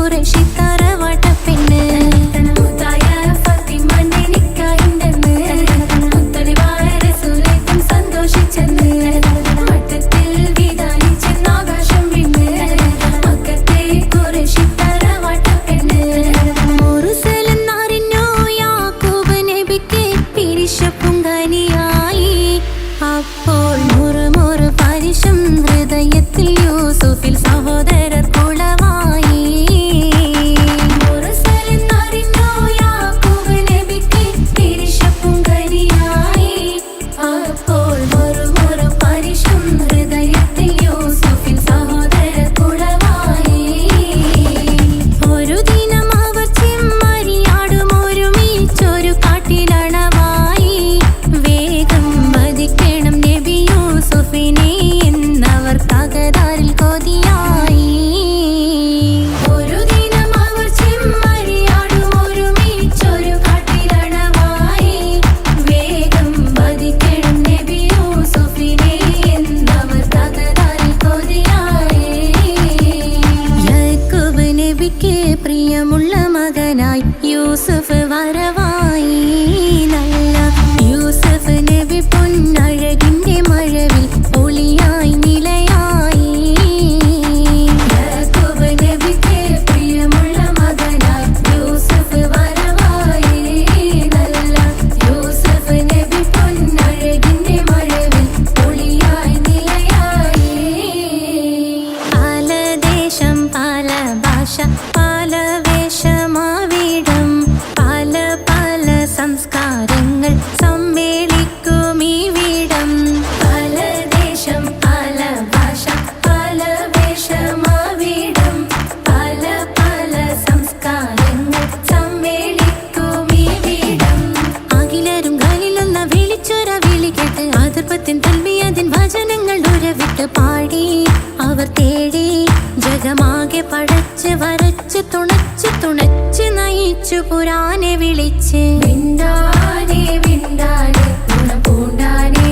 കുറേശ്ശി തറവാട്ട പെണ്ണ് മുത്തായ ഫാത്തിമന്റെ നിക്കാഹിണ്ടെന്ന് മുത്തലിബായ റസൂലേക്കും സന്തോഷിച്ചെന്ന് വട്ടത്തിൽ വിധാനിച്ചെന്ന് ആകാശം വിണ്ണ് മക്കത്തെ കുറേശ്ശി തറവാട്ട പെണ്ണ് മുർസലെന്നറിഞ്ഞു യാക്കൂബ് നബിക്ക് പിരിശപ്പുങ്കനിയായി അപ്പോൾ മുറുമുറു പരിശം ഹൃദയത്തിൽ യൂസുഫിൽ സഹോദരർ കുളവായി മുർസലെന്നറിഞ്ഞു യാക്കൂബ് നബിക്ക് പിരിശപ്പുങ്കനിയായി അപ്പോൾ മുറുമുറു പരിശം ഹൃദയത്തിൽ യൂസുഫിൽ സഹോദരർ കുളവായി ഒരു ദിനം അവർ ചെമ്മരിയാടും ഒരുമിച്ചൊരു കാട്ടിലണവായി വേഗം വധിക്കണം നബി യൂസുഫിനെ എന്നവർ തകരാറിൽ കൊതിയായി ഒരു ദിനം അവർ ചെമ്മരിയാടും ഒരുമിച്ചൊരു കാട്ടിലണവായി വേഗം വധിക്കണം നബി യൂസുഫിനെ എന്നവർ തകരാറിൽ കൊതിയായി യാക്കൂബ് നബിക്ക് പ്രിയമുള്ള മകനായി യൂസുഫ് വരവായി നല്ല യൂസുഫ് നബി പൊന്നഴകിന്റെ മഴവിൽ ഒളിയായി നിലയായി യാക്കൂബ് നബിക്ക് പ്രിയമുള്ള മകനായി യൂസുഫ് വരവായി നല്ല യൂസുഫ് നബി പൊന്നഴകിന്റെ മഴവിൽ ഒളിയായി നിലയായി പല ദേശം പല ഭാഷ പല വേഷമാവിടം പല പല സംസ്കാരങ്ങൾ സമ്മേളിക്കും ഈ വീടം പല ദേശം പല ഭാഷ പല വേഷമാവിടം പല പല സംസ്കാരങ്ങൾ സമ്മേളിക്കും ഈ വീടം അഖിലരും ഖലിലൊന്ന വിളിച്ചൊര വിളി കേട്ട് അതിർപ്പത്തിൻ തൽബിയതിൻ വചനങ്ങൾ ഉരവിട്ട് പാടി അവർ തേടി ജഗമാകെ പടച്ച് വരച്ച് തുണച്ച് നയിച്ചു പുരാനെ വിളിച്ച് വിണ്ടാനെ വിണ്ടാനെ ഗുണപൂണ്ടാനെ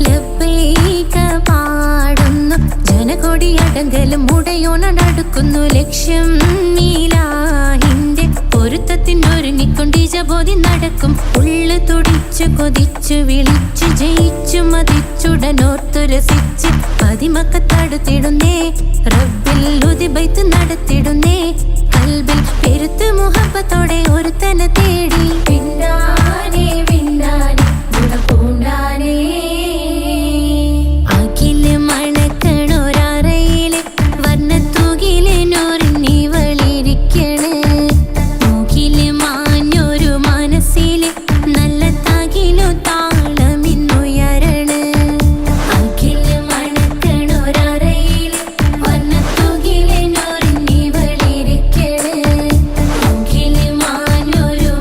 ലബ്ബൈക പാടുന്നു ജനകൊടിയടങ്കലും മുടയോണടുക്കുന്നു ലക്ഷ്യം നീലാഹിന്റെ പൊരുത്തത്തിനൊരുങ്ങിക്കൊണ്ട് ജബോധി നടക്കും ഉള്ളു തുടിച്ചു കൊതിച്ചു വിളിച്ചു ജയിച്ചു മതിച്ചുടനോർത്തു രസിച്ച് പതിമക്കത്തടുത്തിടുന്നേ റബ്ബിൽ ഉദിബൈത്ത് നടത്തിടുന്നേ കൽബിൽ പെരുത്ത് മുഹബത്തോടെ ഒരുത്തനെ തേടി വിണ്ടാനെ വിണ്ടാനെ ഗുണപൂണ്ടാനെ അഖില് മണക്കണൊരറയില് വർണ്ണത്തൂകില് നൂറിനിവളിരിക്കണ് മൂക്കില് മാഞ്ഞൊരു മനസ്സില് നല്ല തകിലു താളമിന്നുയരണ് അഖില് മണക്കണൊരറയില് വർണ്ണത്തൂകില് നൂറിനിവളിരിക്കണ് മൂക്കില് മാഞ്ഞൊരു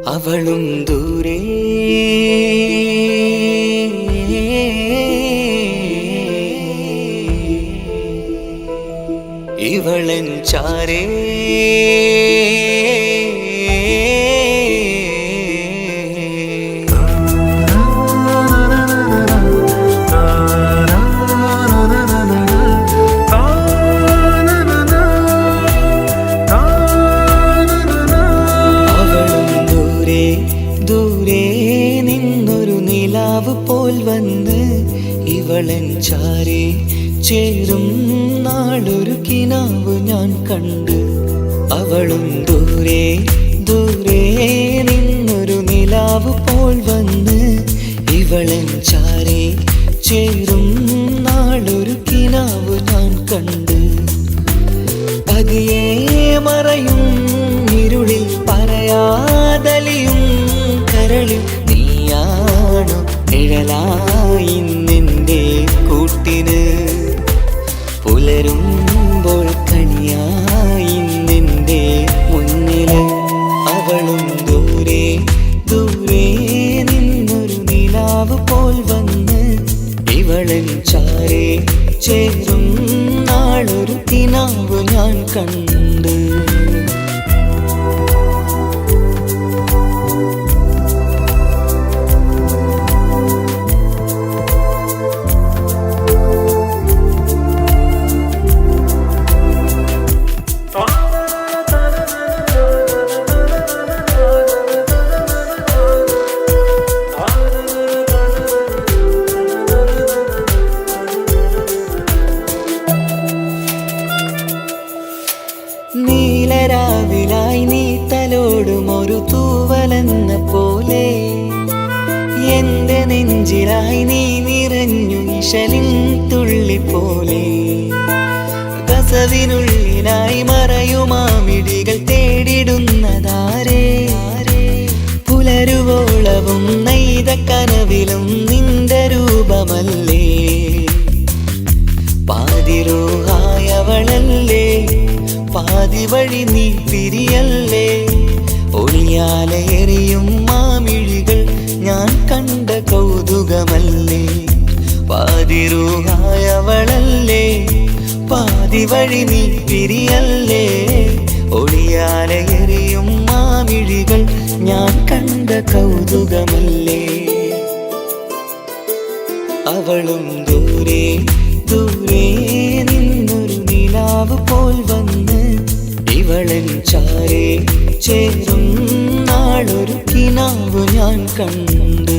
അവളും ദൂരെ ഇവളൻ ചാരേ പോൽ വന്ന് ഇവളൻ ചാരേ ചേരും നാളൊരു കിനാവ് ഞാൻ കണ്ട് അവളും ദൂരെ ദൂരെ നിന്നൊരു നിലാവ് പോൽ വന്ന് ഇവളൻ ചാരേ ചേരും നാളൊരു കിനാവ് ഞാൻ കണ്ട് പതിയെ മറയും ഇരുളിൽ പറയാതലിയും കരളിൽ നീയാണു നിഴലായി നിന്റെ കൂട്ടിന് പുലരുമ്പോൾ കണിയായി നിന്റെ മുന്നില് അവളും ദൂരെ ദൂരെ നിന്നൊരു നിലാവ് പോൽ വന്ന് ഇവളൻ ചാരേ ചേരും നാളൊരു കിനാവ് ഞാൻ കണ്ട് നീലരാവിലായി നീ തലോടും ഒരു തൂവലെന്ന പോലെ എന്റെ നെഞ്ചിലായി നീ നിറഞ്ഞു ഇശലിൻ തുള്ളി പോലെ കസവിനുള്ളിലായി മറയുമാമിടികൾ തേടിടുന്നതാരേ പുലരുവോളവും നെയ്ത കനവിലും നിന്റെ രൂപമല്ലേ പാതിരൂഹായവളല്ലേ പാതി വഴി നീ തിരിയല്ലേ ഒളിയാലെ എറിയും മാമിഴികൾ ഞാൻ കണ്ട കൗതുകമല്ലേ പാതിരൂഹായവളല്ലേ പാതി വഴി നീ തിരിയല്ലേ ഒളിയാലെ എറിയും മാമിഴികൾ ഞാൻ കണ്ട കൗതുകമല്ലേ അവളും ദൂരെ ദൂരെ നിന്നൊരു നിലാവ് പോൽ വന്ന് ഇവളൻ ചാരേ ചേരും നാളൊരു കിനാവ് ഞാൻ കണ്ട്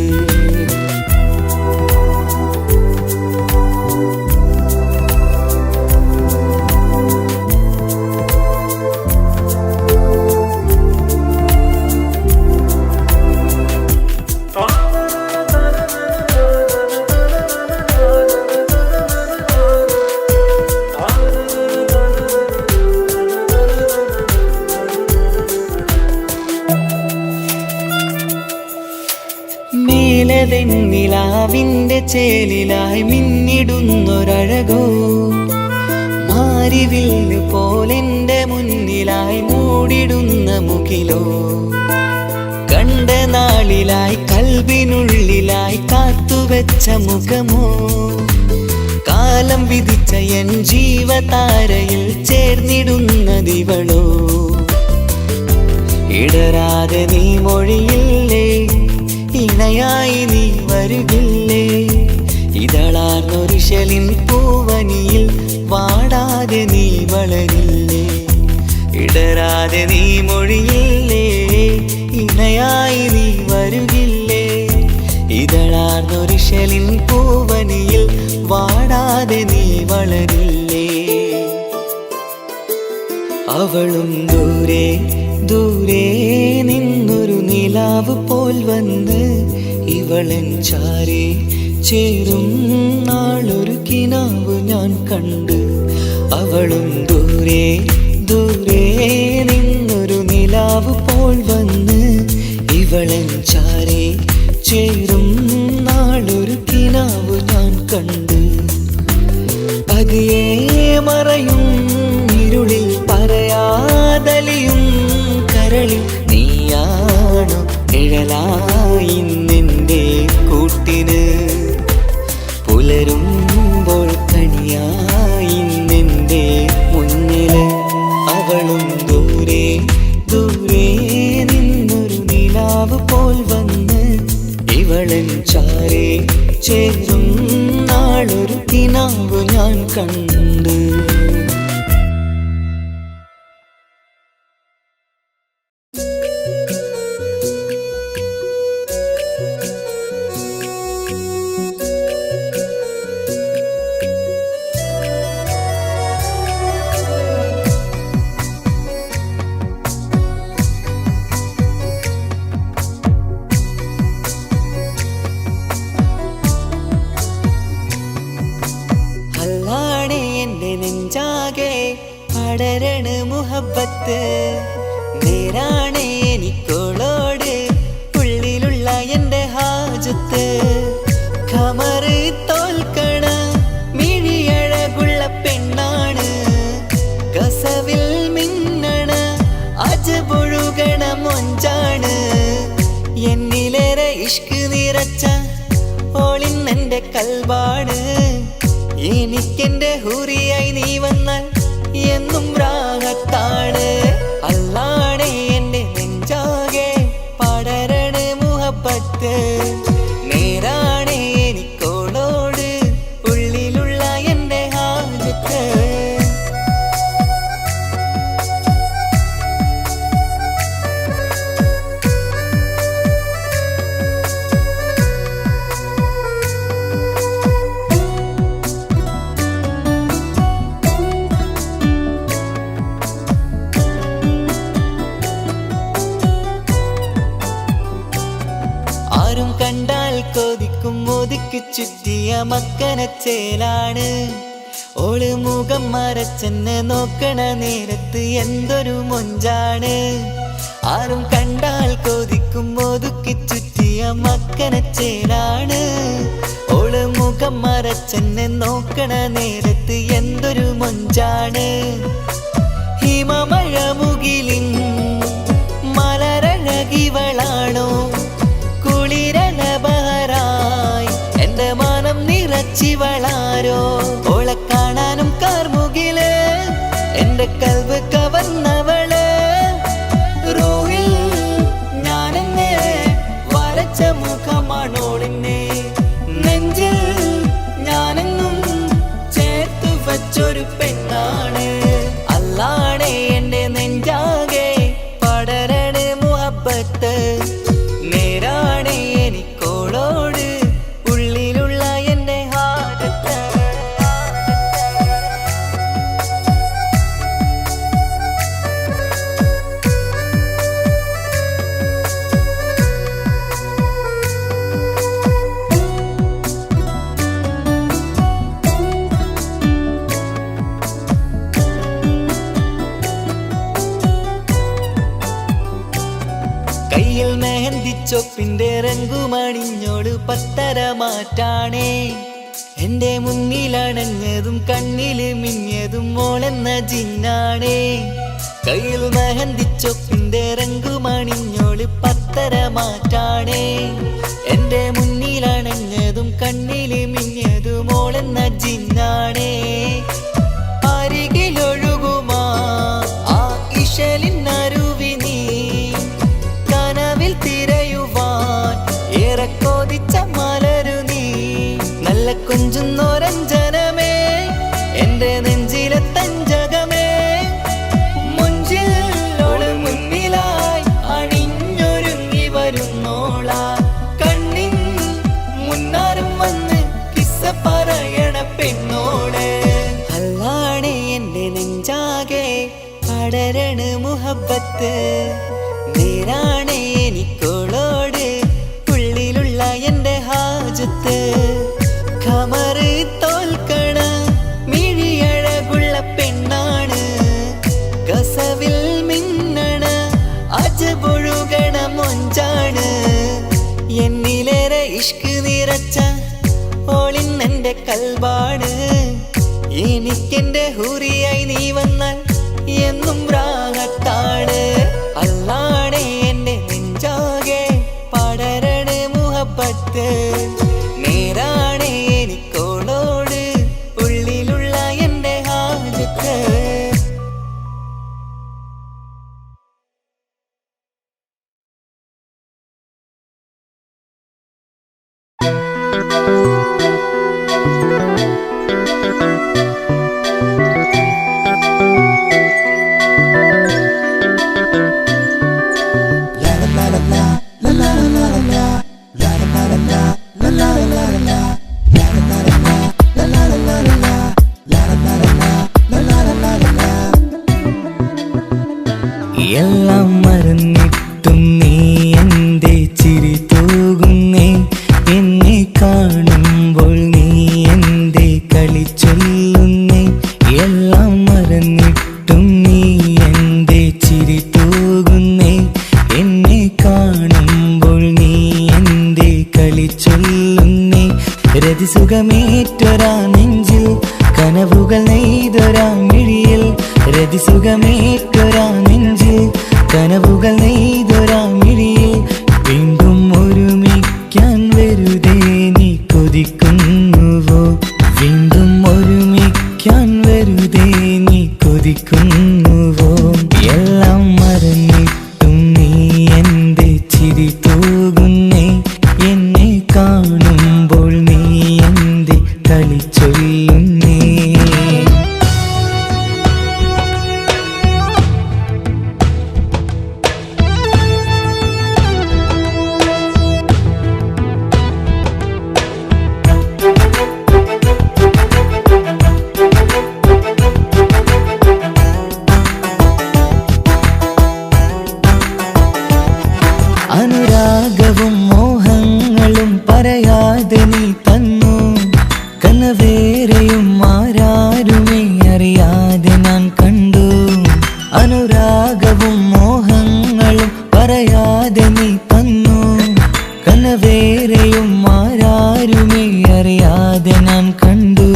നിലാവിന്റെ ചേലിലായി മിന്നിടുന്നൊരഴകോ മാരിവില്ല് പോലെന്റെ മുന്നിലായി മൂടിടുന്ന മുകിലോ കണ്ട നാളിലായി കൽബിനുള്ളിലായി കാത്തുവെച്ച മുഖമോ കാലം വിധിച്ച എൻ ജീവതാരയിൽ ചേർന്നിടുന്നതിവളോ ഇടരാതെ നീ മൊഴിയില്ലേ ഇണയായി നീ വരുകില്ലേ ഇതളാർന്നൊരിശലിൻ പൂവനിയിൽ വാടാതെ നീ വളരില്ലേ ഇടരാതെ നീ മൊഴിയില്ലേ ഇണയായി നീ വരുകില്ലേ ഇതളാർന്നൊരിശലിൻ പൂവനിയിൽ വാടാതെ നീ വളരില്ലേ അവളും ദൂരെ ദൂരെ നിന്നൊരു നിലാവ് പോൽ വന്ന് ഇവളൻ ചാരേ ചേരും നാളൊരു കിനാവ് ഞാൻ കണ്ട് അവളും ദൂരെ ദൂരെ നിന്നൊരു നിലാവ് പോൽ വന്ന് ഇവളൻ ചാരേ ചേരും നാളൊരു കിനാവ് ഞാൻ കണ്ട് പതിയെ മറയും ഇരുളിൽ പറയാതലിയും കരളിൽ നീയാണു നിഴലായി നിന്റെ കൂട്ടിന് പുലരുമ്പോൾ കണിയായി നിന്റെ മുന്നില് അവളും ദൂരെ ദൂരെ നിന്നൊരു നിലാവ് പോൽ വന്ന് ഇവളൻ ചാരേ ചേരും നാളൊരു കിനാവ് ഞാൻ കണ്ട്. നെഞ്ചാകെ പടരണ മുഹബത്ത് നേരാണ് എനിക്കോളോട് ഉള്ളിലുള്ള എൻ്റെ ഹാജത്ത്. ഖമറ് തോൽക്കണ മിഴിയഴകുള്ള പെണ്ണാണ് കസവിൽ മിന്നണ അജപൊഴുകണ മൊഞ്ചാണ്. എന്നിലേറെ ഇഷ്ക് നിറച്ച ഓളിന്നെൻ്റെ കൽബാണ്. എനിക്കെന്റെ ഹൂറിയായി നീ വന്നാൽ എന്നും രാഗത്താണ്. അല്ലാണേ എൻ്റെ നെഞ്ചാകെ പടരണ മുഹബത്ത് നേരാണേ എനിക്കോളോട് ഉള്ളിലുള്ള എൻ്റെ ഹാജത്ത്. ആരും കണ്ടാൽ കൊതിക്കും ഒതുക്കി ചുറ്റിയ മക്കനച്ചേലാണ്. ഓള് മുഖം മറച്ചെന്നെ നോക്കണ നേരത്ത് എന്തൊരു മൊഞ്ചാണ്. ആരും കണ്ടാൽ കൊതിക്കും ഒതുക്കി ചുറ്റിയ മക്കനച്ചേലാണ്. ഓള് മുഖം മറച്ചെന്നെ നോക്കണ നേരത്ത് എന്തൊരു മൊഞ്ചാണ്. ഹിമമഴ മുകിലിൻ മലരഴകിവളാണോ കുളിരലബഹരായി എൻ്റെ മാനം നിറച്ചിവളാരോ. ഓളെ കാണാനും കാർമുകില് എൻ്റെ കൽവ് കവർന്നവള്. റൂഹിൽ ഞാനെന്നെ വരച്ച മുഖമാണോളിന്നെ നെഞ്ചിൽ ഞാനെന്നും ചേർത്തു വച്ചൊരു പെണ്ണാണ്. അല്ലാണേ എൻ്റെ നെഞ്ചാകെ പടരണ മുഹബത്ത് നേരാണേ എനിക്കോളോട് ഉള്ളിലുള്ള എൻ്റെ ഹാജത്ത്. കയ്യിൽ മെഹന്തിച്ചൊപ്പിന്റെ രംഗുമണിഞ്ഞോട് പത്തര മാറ്റാണേ. എന്റെ മുന്നിലണഞ്ഞതും കണ്ണില് മിഞ്ഞതും മോളെന്ന ജിന്നാണേ. കയ്യിൽ മെഹന്തിച്ചൊപ്പിന്റെ രംഗുമണിഞ്ഞോട് പത്തര മാറ്റാണേ. എന്റെ മുന്നിലണഞ്ഞതും കണ്ണില് മിഞ്ഞതും മോളെന്ന ജിന്നാണേ. അരികിലൊഴുകുമാ ആ ഇശലിനരുവി നീ കനവിൽ തിരയുവാൻ ഏറെ കൊതിച്ച മലരു നീ. നല്ല കൊഞ്ചുന്നോരഞ്ജനമേ എൻ്റെ നെഞ്ചിലെ തഞ്ചകമേ. മുഞ്ചിൽ ഓള് മുന്നിലായി അണിഞ്ഞൊരുങ്ങി വരുന്നോള. കണ്ണിൻ മുന്നാരും വന്ന് കിസ്സ പറയണ പെണ്ണോട്. അല്ലാണേ എൻ്റെ നെഞ്ചാകെ പടരണ മുഹബത്ത് നേരാണേ എനിക്കോളോട് ഉള്ളിലുള്ള എൻ്റെ ഹാജത്ത്. ഖമറ് തോൽക്കണ മിഴിയഴകുള്ള പെണ്ണാണ് കസവിൽ മിന്നണ അജപൊഴുകണ മൊഞ്ചാണ്. എന്നിലേറെ ഇഷ്ക് നിറച്ച ഓളിന്നെൻ്റെ കൽബാണ്. എനിക്കെന്റെ ഹൂറിയായി നീ വന്നാൽ എന്നും രാഗത്താണ്. അല്ലാണേ എൻ്റെ നെഞ്ചാകെ എല്ലാം മറന്നിട്ടും നീ എൻ്റെ ചിരി തൂകുന്നേ, എന്നെ കാണുമ്പോൾ നീ എൻ്റെ കളി ചൊല്ലുന്നേ. എല്ലാം മറന്നിട്ടും നീ എൻ്റെ ചിരി തൂകുന്നേ, എന്നെ കാണുമ്പോൾ നീ എൻ്റെ കളി ചൊല്ലുന്നേ. രതിസുഖമേറ്റൊരാ നെഞ്ചിൽ കനവുകൾ നെയ്തൊരാ മിഴിയിൽ, രതിസുഖമേറ്റൊരാ നെഞ്ചിൽ കനവുകൾ നെയ്തൊരാ മിഴിയിൽ. വീണ്ടും ഒരുമിക്കാൻ വെറുതെ നീ കൊതിക്കുന്നുവോ, വീണ്ടും ഒരുമിക്കാൻ വെറുതെ നീ കൊതിക്കുന്നുവോ. എല്ലാം മറന്നിട്ടും നീ എൻ്റെ ചിരി തൂകുന്നേ, എന്നെ കാണുമ്പോൾ നീ എൻ്റെ കളി ചൊല്ലുന്നേ. അനുരാഗവും മോഹങ്ങളും പറയാതെ നീ തന്നു, കനവേറെയും ആരാരുമേ അറിയാതെ ഞാൻ കണ്ടു. അനുരാഗവും മോഹങ്ങളും പറയാതെ നീ തന്നു, കനവേറെയും ആരാരുമേ അറിയാതെ ഞാൻ കണ്ടു.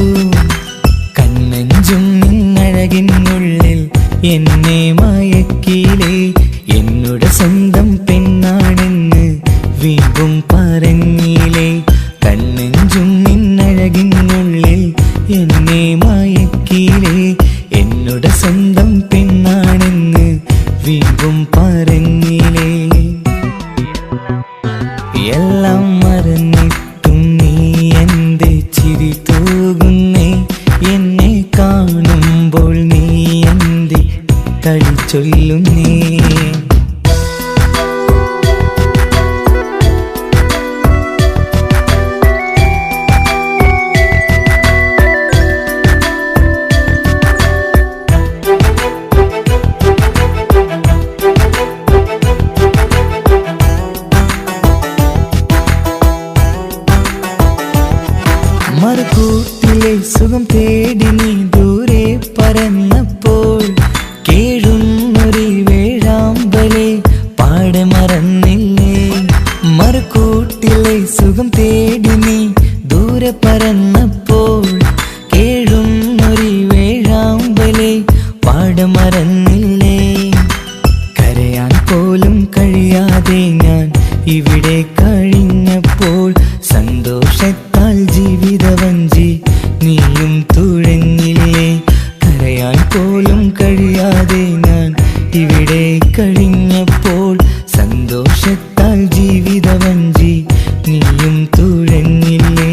കണ്ണെഞ്ചും നിന്നഴകിനുള്ളിൽ എന്നെ മയക്കിയിലേ, എന്നോട് സ്വന്തം പെണ്ണാണെന്ന് വീണ്ടും പറഞ്ഞില്ലേ. കണ്ണെഞ്ചും നിന്നഴകിനുള്ളിൽ എന്നെ മയക്കിയില്ലേ, എന്നോട് സ്വന്തം പെണ്ണാണെന്ന് വീണ്ടും പറഞ്ഞില്ലേ. എല്ലാം മറന്നിട്ടും നീ എൻ്റെ ചിരി തൂകുന്നേ, എന്നെ കാണുമ്പോൾ നീ എൻ്റെ കളി ചൊല്ലുന്നേ. മറുകൂട്ടിലെ സുഖം തേടി നീ ദൂരെ പറന്നപ്പോൾ, കേഴുന്നൊരു വേഴാമ്പലെ പാടെ മറന്നില്ലേ. മറുകൂട്ടിലെ സുഖം തേടി നീ ദൂരെ പറന്നപ്പോൾ, കേഴുന്നൊരു വേഴാമ്പലെ പാടെ മറന്നില്ലേ. കരയാൻ പോലും കഴിയാതെ ഞാൻ ഇവിടെ കഴിഞ്ഞപ്പോൾ, സന്തോഷത്താൽ ജീവിതവഞ്ചി നീയും തുഴഞ്ഞില്ലേ. കരയാൻ പോലും കഴിയാതെ ഞാൻ ഇവിടെ കഴിഞ്ഞപ്പോൾ, സന്തോഷത്താൽ ജീവിതവഞ്ചി നീയും തുഴഞ്ഞില്ലേ.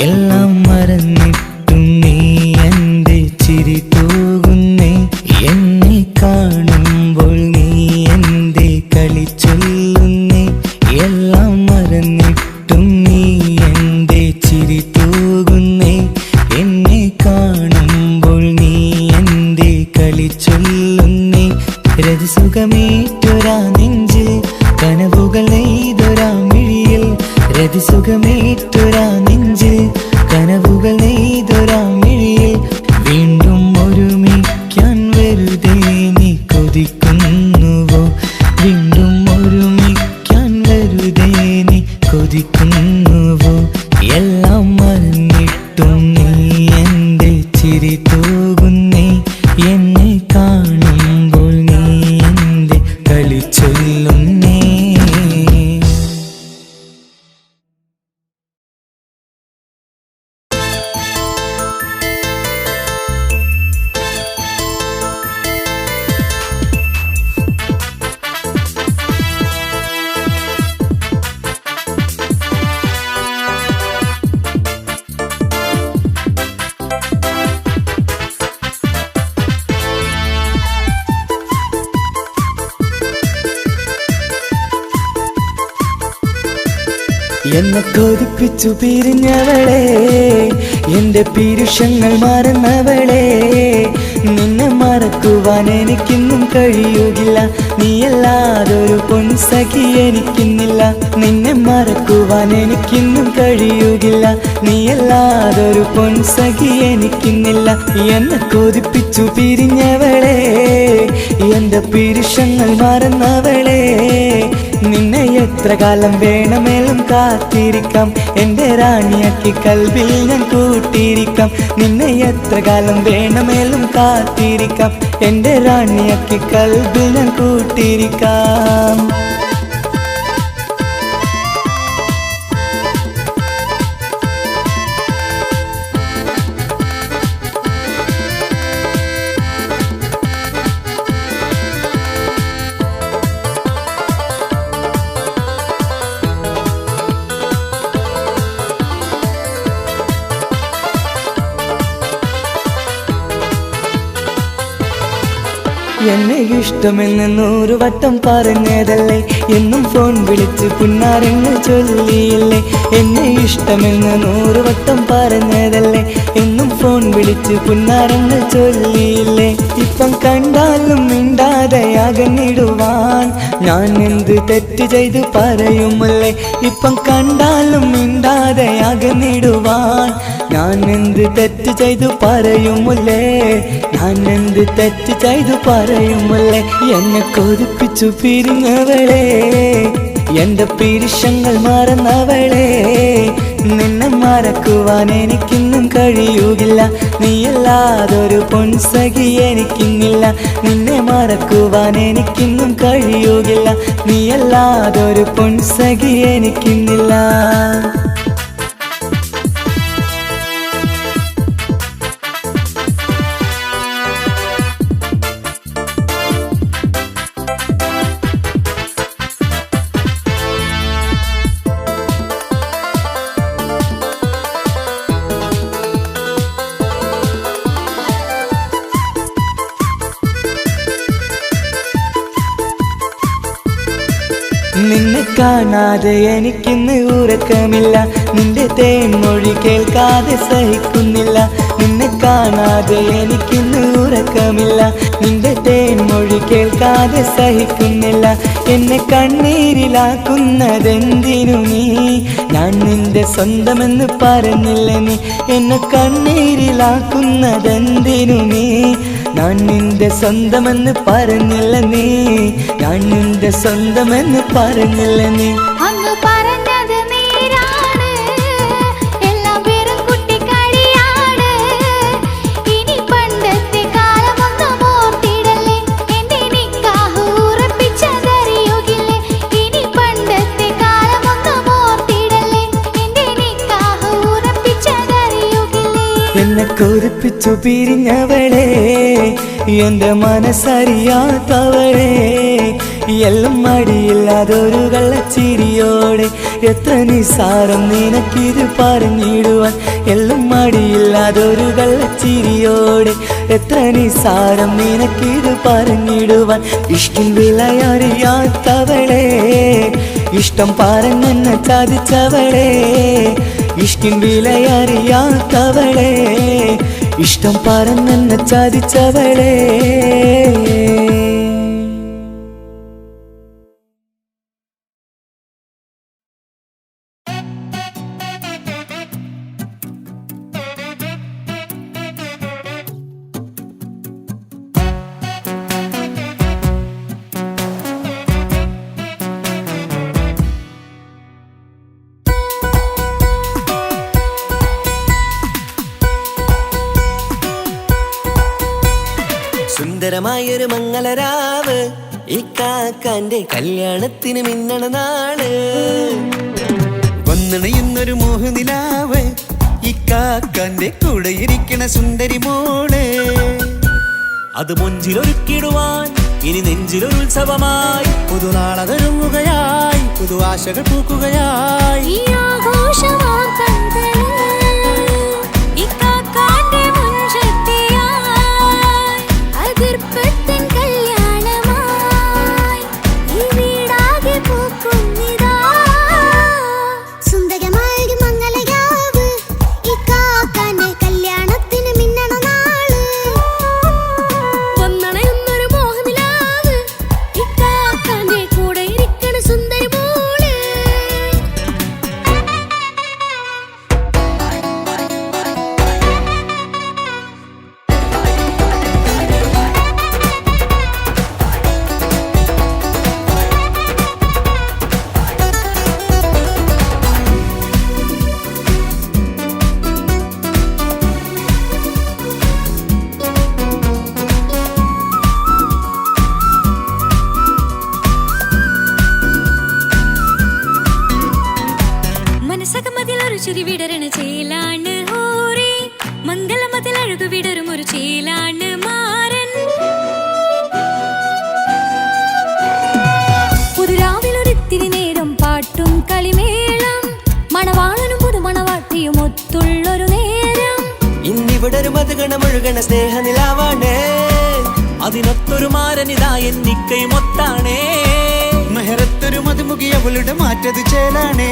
എല്ലാം മറന്നിട്ടും നീ എൻ്റെ ചിരി തൂകുന്നേ, എന്നെ കാണുമ്പോൾ നീ എൻ്റെ കളി ചൊല്ലുന്നേ. എല്ലാം മറന്നിട്ടും നീ എൻ്റെ ചിരി തൂകുന്നേ, എന്നെ കാണുമ്പോൾ നീ എൻ്റെ കളി ചൊല്ലുന്നേ. രതിസുഖമേറ്റൊരാ നെഞ്ചിൽ കനവുകൾ നെയ്തൊരാ മിഴിയിൽ, രതിസുഖമേറ്റൊരാ നെഞ്ചിൽ കനവുകൾ നെയ്തൊരാ മിഴിയിൽ. വീണ്ടും ഒരുമിക്കാൻ വെറുതെ നീ കൊതിക്കുന്നുവോ, വീണ്ടും ഒരുമിക്കാൻ വെറുതെ നീ കൊതിക്കുന്നുവോ. എല്ലാം മറന്നിട്ടും നീ എൻ്റെ ചിരി തൂകുന്നേ, എന്നെ കാണുമ്പോൾ നീ എൻ്റെ കളി ചൊല്ലുന്നേ. എന്നെ കൊതിപ്പിച്ചു പിരിഞ്ഞവളെ, എന്റെ പീരുഷങ്ങൾ മറന്നവളെ, നിന്നെ മറക്കുവാൻ എനിക്കിന്നും കഴിയുകില്ല, നീയല്ലാതൊരു പൊൻസഖി എനിക്കിന്നില്ല. നിന്നെ മറക്കുവാൻ എനിക്കിന്നും കഴിയുകില്ല, നീയല്ലാതൊരു പൊൻസഖി എനിക്കിന്നില്ല. എന്നെ കൊതിപ്പിച്ചു പിരിഞ്ഞവളെ, എന്റെ പീരുഷങ്ങൾ മറന്നവളെ, നിന്നെ എത്ര കാലം വേണമെങ്കിലും കാത്തിരിക്കാം, എന്റെ റാണിയാക്കി കൽവിൽ ഞാൻ കൂട്ടിയിരിക്കാം. നിന്നെ എത്ര കാലം വേണമെങ്കിലും കാത്തിരിക്കാം, എന്റെ റാണിയാക്കി കൽവിൽ ഞാൻ കൂട്ടിയിരിക്കാം. എന്നെ ഇഷ്ടമെന്ന് 100 വട്ടം പറഞ്ഞതല്ലേ, എന്നും ഫോൺ വിളിച്ച് പുന്നാരങ്ങൾ ചൊല്ലിയില്ലേ. എന്നെ ഇഷ്ടമെന്ന് 100 വട്ടം പറഞ്ഞതല്ലേ, എന്നും ഫോൺ വിളിച്ച് പുന്നാരങ്ങൾ ചൊല്ലിയില്ലേ. ഇപ്പം കണ്ടാലും മിണ്ടാതെ അകന്നിടുവാൻ ഞാൻ എന്ത് തെറ്റ് ചെയ്ത് പറയുമല്ലേ. ഇപ്പം കണ്ടാലും മിണ്ടാതെ അകന്നിടുവാൻ ഞാൻ എന്ത് തെറ്റ് ചെയ്തു പറയുമല്ലേ, ഞാൻ എന്ത് തെറ്റ് ചെയ്തു പറയുമല്ലേ. എന്നെ കൊതിപ്പിച്ചു പിരിഞ്ഞവളെ, എന്റെ പീരുഷങ്ങൾ മറന്നവളെ, നിന്നെ മറക്കുവാൻ എനിക്കിന്നും കഴിയുകില്ല, നീയല്ലാതൊരു പൊൻസഖി എനിക്കിന്നില്ല. നിന്നെ മറക്കുവാൻ എനിക്കിന്നും കഴിയുകില്ല, നീയല്ലാതൊരു പൊൻസഖി എനിക്കിന്നില്ല. നിന്നെ കാണാതെ എനിക്കിന്ന് ഉറക്കമില്ല, നിന്റെ തേൻമൊഴി കേൾക്കാതെ സഹിക്കുന്നില്ല. നിന്നെ കാണാതെ എനിക്കിന്ന് ഉറക്കമില്ല, നിന്റെ തേൻമൊഴി കേൾക്കാതെ സഹിക്കുന്നില്ല. എന്നെ കണ്ണീരിലാക്കുന്നതെന്തിനു നീ, ഞാൻ നിന്റെ സ്വന്തമെന്ന് പറഞ്ഞില്ല നീ. എന്നെ കണ്ണീരിലാക്കുന്നതെന്തിനു നീ, ഞാൻ നിന്റെ സ്വന്തമെന്ന് പറഞ്ഞില്ല നീ, ഞാൻ നിന്റെ സ്വന്തമെന്ന് പറഞ്ഞില്ല നീ. അങ്ങ് പറഞ്ഞത് നേരാണ്, എല്ലാം വെറും കുട്ടിക്കളിയാണ്. ഇനി പണ്ടത്തെ കാലമൊന്നും ഓർത്തിടല്ലേ, എന്റെ നിക്കാഹ് ഉറപ്പിച്ചതറിയുകില്ലേ. ഇനി പണ്ടത്തെ കാലമൊന്നും ഓർത്തിടല്ലേ, എന്റെ നിക്കാഹ് ഉറപ്പിച്ചതറിയുകില്ലേ. എന്നെ കൊതിപ്പിച്ചു പിരിഞ്ഞവളെ, എന്റെ മനസ്സറിയാത്തവളെ, എല്ലാം മടിയില്ലാതൊരു കള്ളച്ചിരിയോടെ, എത്ര നിസാരം നിനക്കിത് പറഞ്ഞിടുവാൻ. എല്ലാം മടിയില്ലാതൊരു കള്ളച്ചിരിയോടെ, എത്ര നിസാരം നിനക്കിത് പറഞ്ഞിടുവാൻ. ഇഷ്കിൻ വിലയറിയാത്തവളെ, ഇഷ്ടം പറഞ്ഞെന്നെ ചതിച്ചവളെ, ഇഷ്കിൻ വിലയറിയാത്തവളെ, ഇഷ്ടം പറഞ്ഞെന്നെ ചതിച്ചവളെ. സുന്ദരമായൊരു മംഗളരാവ്, ഈ കാക്കാന്റെ കല്യാണത്തിന് മിന്നണ നാള്. വന്നിണയുന്നൊരു മോഹനിലാവ്, ഈ കാക്കാന്റെ കൂടെ ഇരിക്കണ സുന്ദരി മോള്. അത് മുഞ്ചിലൊരുക്കിടുവാൻ ഇനി നെഞ്ചിലൊരു ഉത്സവമായി, പുതുനാളതൊരുങ്ങുകയായി, പുതു ആശകൾ പൂക്കുകയായി. ഈ ആഘോഷവാർത്തകളിൽ ഇക്കാക്കാന്റെ മുൻചെത്തിയായി, അതിർപ്പത്തിൻ കല്യാണമായി ഈ വീടാകെ പൂക്കുന്നിതാ. ഒരു ചിരി വിടരണ ചേലാണ് ഓരേ മംഗലമതിൽ അഴകു വിടരും ഒരു ചേലാണ് മാരൻ പുതുരാവിലൊരിത്തിരി നേരം പാട്ടും കളിമേളം മണവാളനും പുതുമണവാട്ടിയും ഒത്തുള്ളൊരു നേരം ഇന്നിവിടെ ഒരു മധുഗണമൊഴുകണ സ്നേഹനിലാവാണേ അതിനൊത്തൊരു മാരനിതാ എന്നിക്കയും ഒത്താണേ മെഹറത്തൊരു മധുമുഖി അവളുടെ മാറ്റത് ചേലാണേ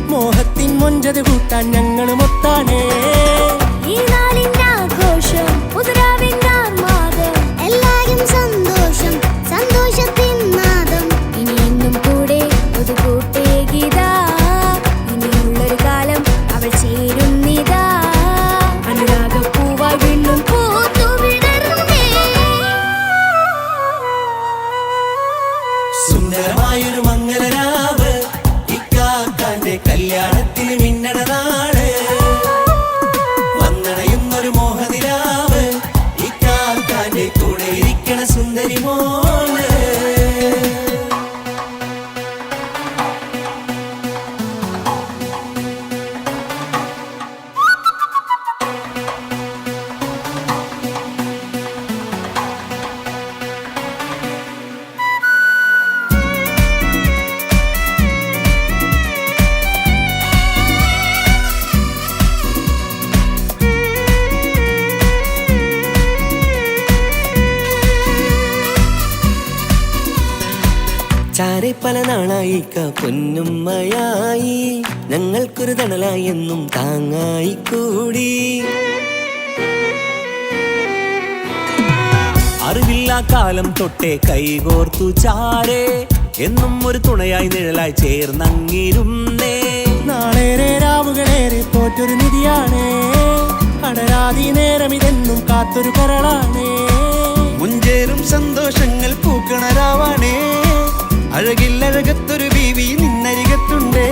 മോഹത്തിൻ മൊഞ്ചത് കൂട്ടാൻ ഞങ്ങളും ഒത്താണേ ഈ നാളിന്റെ ആഘോഷം പുതുരാവിന്റെ ആർമാദം എല്ലാരും സന്തോഷം സന്തോഷത്തിൻ നാദം ഇനി എന്നും കൂടെ പുതുകൂട്ടേ ഗീതാ ഇനിയുള്ളൊരു കാലം അവൾ ചേരുന്നിതാ അനുരാഗപ്പൂവായി വീണ്ടും പൂത്തു വിടർന്നേ സുന്ദരമായൊരു മംഗലരാവ് ഇക്കാക്കാന്റെ കല്യാണത്തിന് മിന്നണ നാള് വന്നണയുന്നൊരു മോഹനിലാവ് ഇക്കാക്കാന്റെ കൂടെ ഇരിക്കണ സുന്ദരി മോള് ചാരെ പല നാളായിക്ക പൊന്നുമ്മയായി ഞങ്ങൾക്കൊരു തണലായി എന്നും താങ്ങായി കൂടി അറിവില്ല കാലം തൊട്ടേ കൈകോർത്തു ചാരേ എന്നും ഒരു തുണയായി നിഴലായി ചേർന്നങ്ങിരുന്നേ നാളേറെ രാവുകളേറെ പോറ്റൊരു നിധിയാണേ അടരാതി നേരം ഇതെന്നും കാത്തൊരു കരളാണേ മുഞ്ചേറും സന്തോഷങ്ങൾ പൂക്കണരാവാണേ അഴകില്ലഴകത്തൊരു ബീവി നിന്നരികത്തുണ്ടേ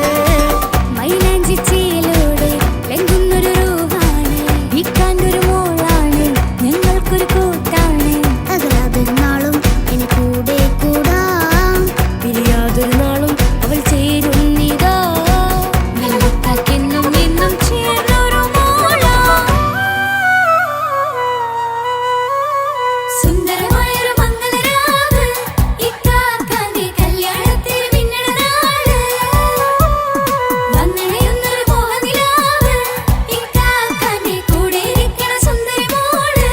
മൈലാഞ്ചി ചേലോടെ ലംഘുന്നൊരു രൂപാണ് വിൽക്കാണ്ടൊരു മോളാണ് ഞങ്ങൾക്കൊരു കൂട്ടാണ് അകലാതൊരു നാളും ഇനി കൂടെ കൂടാം പിരിയാതൊരു നാളും അവൾ ചേരുന്നിതാ നെല്ലിക്കാക്കെന്നും എന്നും ചേർന്നൊരു മോളാ സുന്ദരമായൊരു മംഗലരാവ് ഇക്കാക്കാന്റെ കല്യാണത്തിന് മിന്നണ നാള് വന്നണയുന്നൊരു മോഹനിലാവ് ഇക്കാക്കാന്റെ കൂടെ ഇരിക്കണ സുന്ദരി മോള്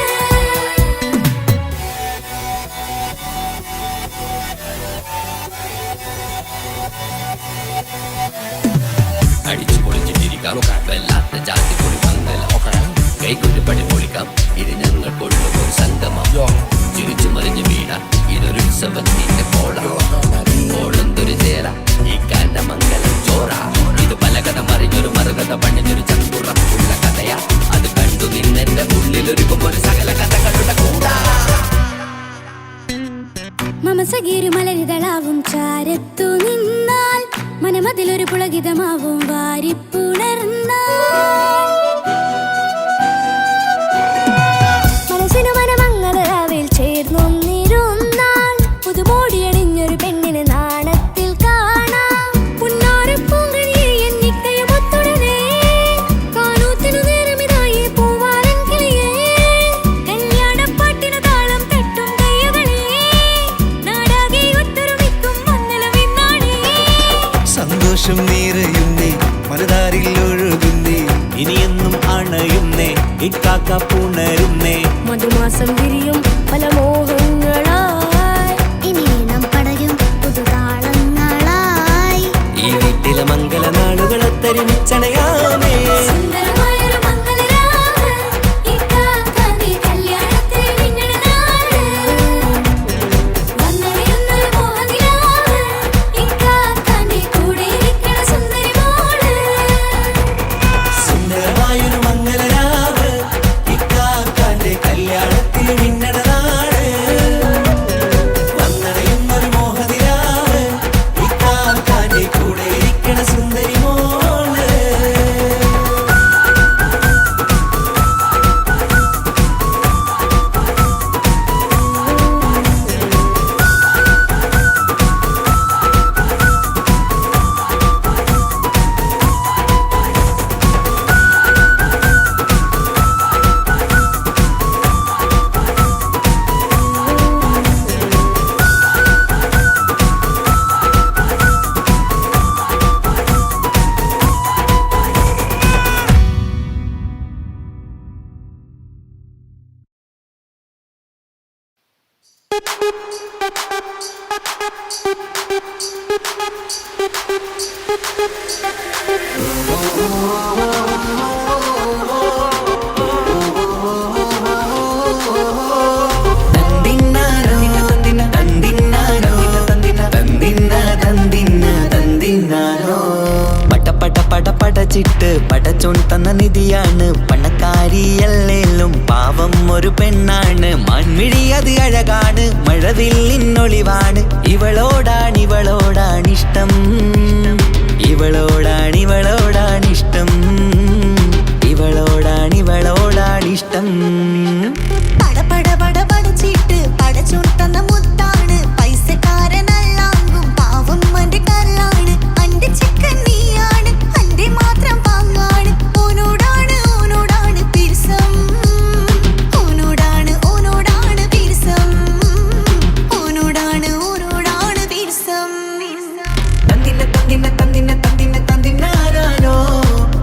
അടിച്ചു പൊളിച്ചിട്ടിരിക്കാം വല്ലാത്ത ജാതി പൊളി മംഗല കൈകൊണ്ടു പടി പൊളിക്കാം ഇത് ഞങ്ങൾ കൊള്ളും സംഗമം ചിരിച്ചു മറിഞ്ഞു വീണാം ഇതൊരു ഉത്സവത്തിന്റെ കോളന്തൊരു ചേര ഈ കാണ്ട മംഗലം ചോറ ഇത് പലകഥ മറിഞ്ഞൊരു മറുകഥ പണിഞ്ഞൊരു ചങ്കുറപ്പുള്ള കഥയാ അത് കണ്ടു നിന്നെന്റെ ഉള്ളിലൊരുക്കും ഒരു സകല കഥകളുടെ കൂടാ മമസഗീരു മലരിതളാവും ചാരത്തു നിന്നാൽ മനമതിലൊരു പുളകിതമാവും വാരിപ്പുണർന്നാൽ മനസ്സിനു മനമംഗളരാവിൽ ചേർന്നൊന്നിരുന്നാൽ പുതുമോടിയണിഞ്ഞൊരു പെണ്ണിന് നാണത്തിൽ കാണാം പുന്നാരപ്പൂങ്കണിയെ എന്നിക്കയും ഒത്തുടനെ കാനൂത്തിനു നേരമിതായി പൂവാലൻ കിളിയേ കല്യാണപ്പാട്ടിനു താളം തട്ടും കയ്യുകളേ നാടാകെ ഒത്തൊരുമിക്കും മംഗലമിന്നാണേ സന്തോഷം നിറയുന്നേ മനതാരിൽ ഒഴുകുന്നേ ഇനിയെന്നും അണയുന്നേ ഇക്കാക്ക പുണരുന്നേ മധുമാസം വിരിയും പല മോഹങ്ങളായി ഇനി നാം പടരും പുതുതാളങ്ങളായി ഈ വീട്ടിലെ മംഗല നാളുകളെ തരുമിച്ചണയാമേ സുന്ദരമായൊരു മംഗലരാവ് ഇക്കാക്കാന്റെ കല്യാണത്തിന് മിന്നണ നാള് വന്നണയുന്നൊരു മോഹനിലാവ് ഇക്കാക്കാന്റെ കൂടെ ഇരിക്കണ സുന്ദരി മോള് സുന്ദരമായൊരു മംഗലരാവ് ഇക്കാക്കാന്റെ കല്യാണത്തിന് മിന്നണ നാള് വന്നണയുന്നൊരു മോഹനിലാവ് ഇക്കാക്കാന്റെ കൂടെ ഇരിക്കണ സുന്ദരി മോള് പടച്ചിട്ട് പടച്ചോൻ തന്ന നിധിയാണ് പണക്കാരിയല്ലേലും പാവം ഒരു പെണ്ണാണ് മാൻമിഴി അത് അഴകാണ് മഴവില്ലിന്നൊളിവാണ് ഇവളോടാണിഷ്ടം ഇവളോടാണിഷ്ടം ഇവളോടാണിഷ്ടം പടച്ചിട്ട് പടച്ചോൻ തന്ന മുത്താണ് പൈസക്കാരനല്ലാങ്കും പാവം അന്റെ കരളാണ് അന്റെ ചിക്കൻ നീയാണ് അന്റെ മാത്രം പാങ്ങാണ് ഓനോടാണ് പിരിസം ഓനോടാണ് പിരിസം ഓനോടാണ് പിരിസം തന്തിന തന്തിന തന്തിന തന്തിന തന്തിനാനോ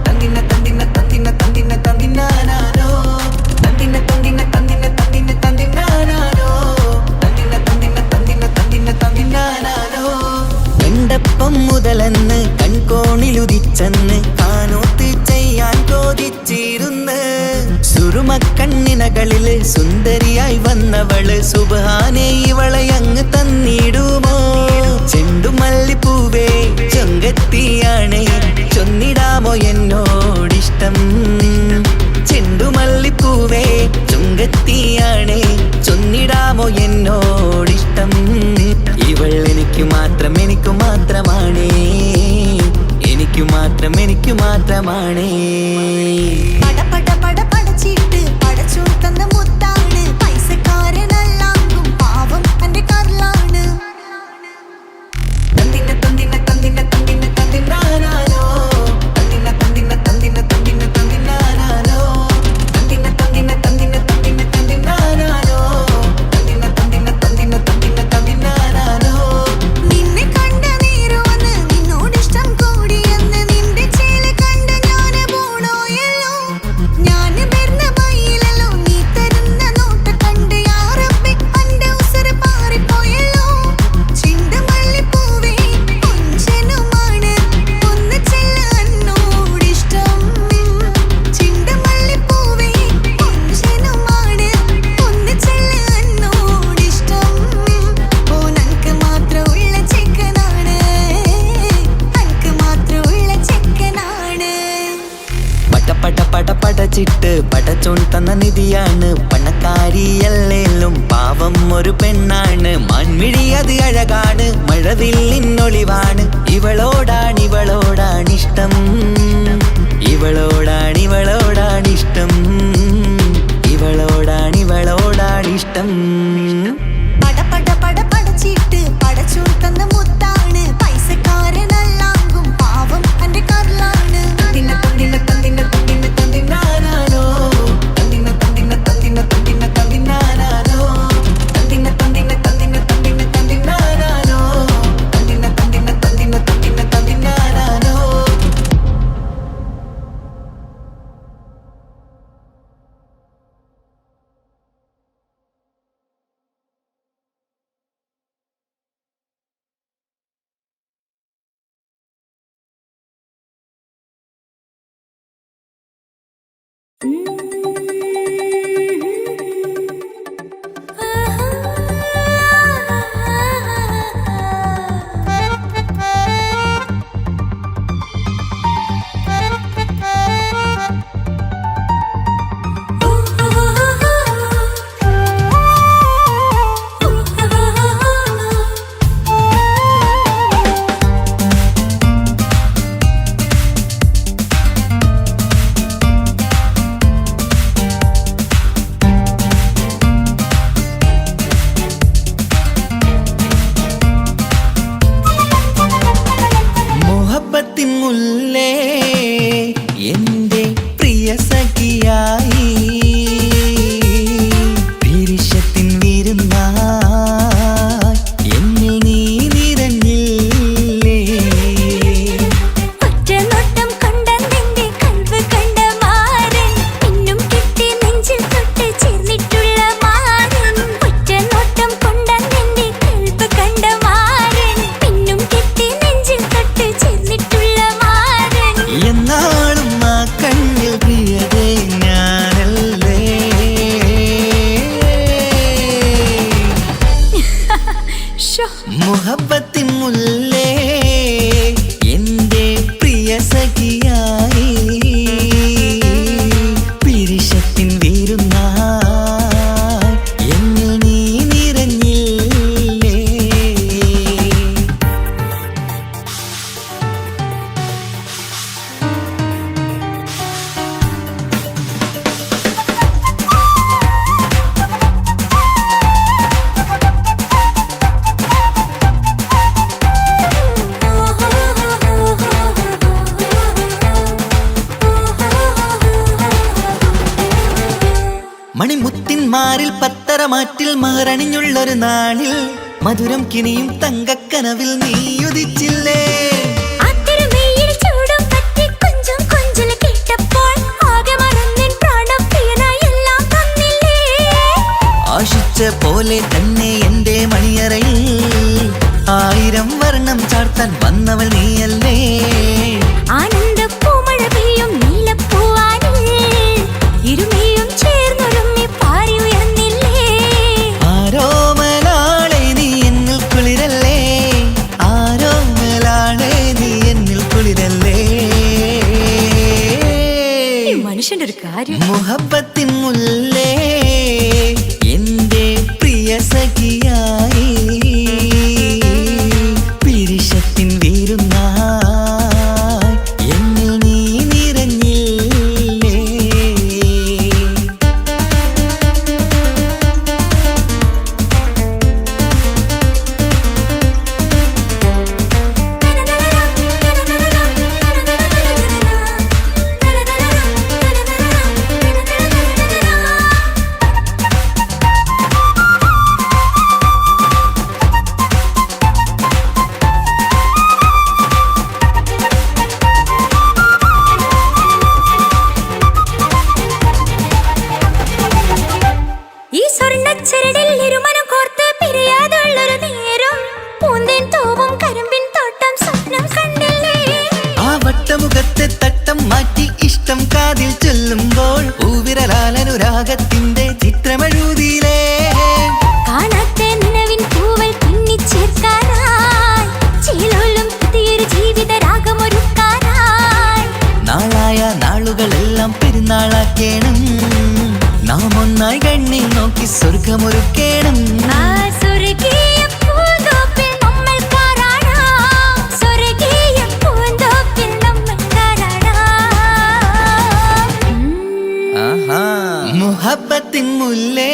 തന്തിന തന്തിന തന്തിന തന്തിന തന്തിനാനോ തന്തിന തന്തിന തന്തിന തന്തിന തന്തിനാനോ തന്തിന തന്തിന തന്തിന തന്തിന തന്തിനാനോ കണ്ടപ്പം മുതലെന്ന് കൺകോണിലുദിച്ചെന്ന് കാനോത്ത് ചെയ്യാൻ ചോദിച്ചിരുന്ന് സുറുമക്കണ്ണിനകളില് സുന്ദരിയായി വന്നവള് സുബ്ഹാനേ ഇവളെ അങ്ങ് തന്നിടുമോ ചെണ്ടുമല്ലിപ്പൂവേ ചൊങ്കത്തിയാണ് ചൊന്നിടാമോ എന്നോടിഷ്ടം ചെണ്ടുമല്ലിപ്പൂവേ ചൊങ്കത്തിയാണ് ചൊന്നിടാമോ എന്നോടിഷ്ടം ഇവൾ എനിക്ക് മാത്രമാണേ എനിക്ക് മാത്രമാണേ പടച്ചിട്ട് പടച്ചോൻ തന്ന മുത്താണ് പൈസക്കാരനല്ലാങ്കും പാവം അന്റെ കരളാണ് തന്തിന തന്തിന തന്തിന തന്തിന തന്തിനാനോ തന്തിന തന്തിന തന്തിന തന്തിന തന്തിനാനോ തന്തിന തന്തിന തന്തിന തന്തിന തന്തിനാനോ തന്തിന തന്തിന തന്തിന തന്തിന തന്തിനാനോ നിന്നെ കണ്ട നേരവന്ന് നിന്നോടിഷ്ടം കൂടിയെന്ന് നിന്റെ ചേല് കണ്ട ഞാന് പോണോയല്ലോ ഞാന് വരുന്ന മയിലല്ലോ നീ തരുന്ന നോട്ട കണ്ട് യാ റബ്ബി അന്റെ ഉസര പാറിപ്പോയല്ലോ ചെണ്ടുമല്ലിപ്പൂവേ കൊഞ്ചനുമാണ് ഒന്ന് ചെല്ല എന്നോടിഷ്ടം ചെണ്ടുമല്ലിപ്പൂവേ കൊഞ്ചനുമാണ് ഒന്ന് ചെല്ല എന്നോടിഷ്ടം ഓനക്ക് മാത്രമുള്ള ചെക്കനാണ് അനക്ക് മാത്രമുള്ള ചെക്കനാണ് പടച്ചിട്ട് പടച്ചോൻ തന്ന നിധിയാണ് പണക്കാരിയല്ലേലും പാവം ഒരു പെണ്ണാണ് മാൻമിഴി അത് അഴകാണ് മഴവില്ലിന്നൊളിവാണ് ഇവളോടാണിഷ്ടം ഇവളോടാണിഷ്ടം ഇവളോടാണിഷ്ടം പടച്ചിട്ട് പടച്ചോൻ തന്ന മുത്താണ് പൈസക്കാരനല്ലാങ്കും പാവം അന്റെ കരളാണ് തന്തിന തന്തിന തന്തിന തന്തിന തന്തിനാനോ തന്തിന തന്തിന തന്തിന തന്തിന തന്തിനാനോ തന്തിന തന്തിന തന്തിന തന്തിന തന്തിനാനോ തന്തിന തന്തിന തന്തിന തന്തിന തന്തിനാനോ മുല്ലേ എന്റെ പ്രിയ സഖിയായി പിരിശത്തിൻ വിരുന്നായി എന്നിൽ നീ നിറഞ്ഞില്ലേ ഒറ്റനോട്ടം കൊണ്ട നിന്റെ കൽവ് കണ്ട മാരൻ പിന്നും കിട്ടി നെഞ്ചിൽ തൊട്ട് ചേർന്നിട്ടുള്ള മാരൻ ഒറ്റനോട്ടം കൊണ്ട മണിമുത്തിന്മാരിൽ പത്തരമാറ്റിൽ മഹറണിഞ്ഞുള്ളൊരു നാളിൽ മധുരം കിനിയും തങ്കക്കനവിൽ നീയുദിച്ചില്ലേ. അത്തരമേയിൽ ചൂടും പറ്റി കൊഞ്ചും കൊഞ്ചൽ കേട്ടപ്പോൾ ആകെ മറന്നിൻ പ്രാണപ്രിയനായി എല്ലാം തന്നില്ലേ. ആശിച്ച പോലെ തന്നെ എന്റെ മണിയറയിൽ 1000 വർണ്ണം ചാർത്താൻ വന്നവൾ നീയല്ലേ. ആനന്ദ പൂമഴ പെയ്യും നീലപ്പൂവാനിൽ ഇരുമയും ചേർന്നൊരുമ്മി പാറി ഉയർന്നില്ലേ. ആരോമലാളെ നീ എന്നിൽ കുളിരല്ലേ, ആരോമലാളെ നീ എന്നിൽ കുളിരല്ലേ. മനുഷ്യന്റെ ഒരു കാര്യം. മുഹബത്തിൻ മുല്ലേ എന്റെ പ്രിയ സഖിയായി പിരിശത്തിൻ വീരുന്നായി എന്നിൽ നീ നിറഞ്ഞില്ലേ. ഈ സ്വർണ്ണച്ചരടിൽ ഇരുമനം കോർത്ത് പിരിയാതുള്ളൊരു നേരം പൂന്തേൻ തൂവും കരിമ്പിൻ തോട്ടം സ്വപ്നം കണ്ടില്ലേ. ആ വട്ടമുഖത്തെ തട്ടം മാറ്റി ഇഷ്ടം കാതിൽ ചൊല്ലുമ്പോൾ പൂവിരലാലനുരാഗത്തിന്റെ ചിത്രമെഴുതിയിലേ. കാണാത്ത നിലവിൻ പൂവൽ പിന്നിച്ചേർക്കാനായി ചേലോലും പുതിയൊരു ജീവിത രാഗമൊരുക്കാനായി നാളായ നാളുകളെല്ലാം പെരുന്നാളാക്കേണം, നാം ഒന്നായി കണ്ണി നോക്കി സ്വർഗമൊരുക്കേണം. ആ സ്വർഗീയ പൂന്തോപ്പിൽ നമ്മൾ കാണാം, സ്വർഗീയ പൂന്തോപ്പിൽ നമ്മൾ കാണാം. ആഹാ. മുഹബത്തിൻ മുല്ലേ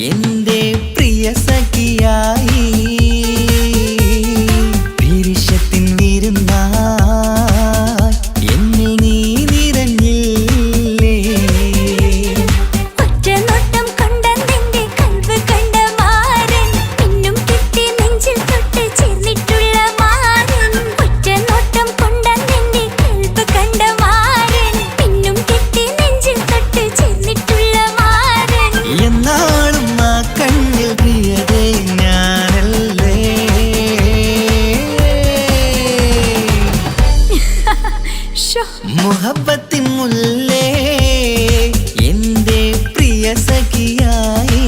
എന്റെ പ്രിയ സഖിയായി പിരിശത്തിൻ വിരുന്നായി എന്നിൽ നീ നിറഞ്ഞില്ലേ. ഒറ്റ നോട്ടം കൊണ്ട നിന്റെ കൽവ് കണ്ട മാരൻ പിന്നും കിട്ടി നെഞ്ചിൽ തൊട്ട് ചേർന്നിട്ടുള്ള മാരൻ. ഒറ്റ നോട്ടം കൊണ്ട നിന്റെ കൽവ് കണ്ട മാരൻ പിന്നും കിട്ടി നെഞ്ചിൽ തൊട്ട് ചേർന്നിട്ടുള്ള മാരൻ. എന്നാളും ആ കണ്ണിൽ പ്രിയതേ ഞാനല്ലേ. ശോ, മുഹബത്തിൻ മുല്ലേ എന്റെ പ്രിയ സഖിയായി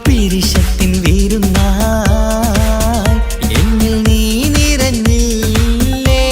പിരിശത്തിൻ വീരുന്നായി എന്നിൽ നീ നിറഞ്ഞില്ലേ.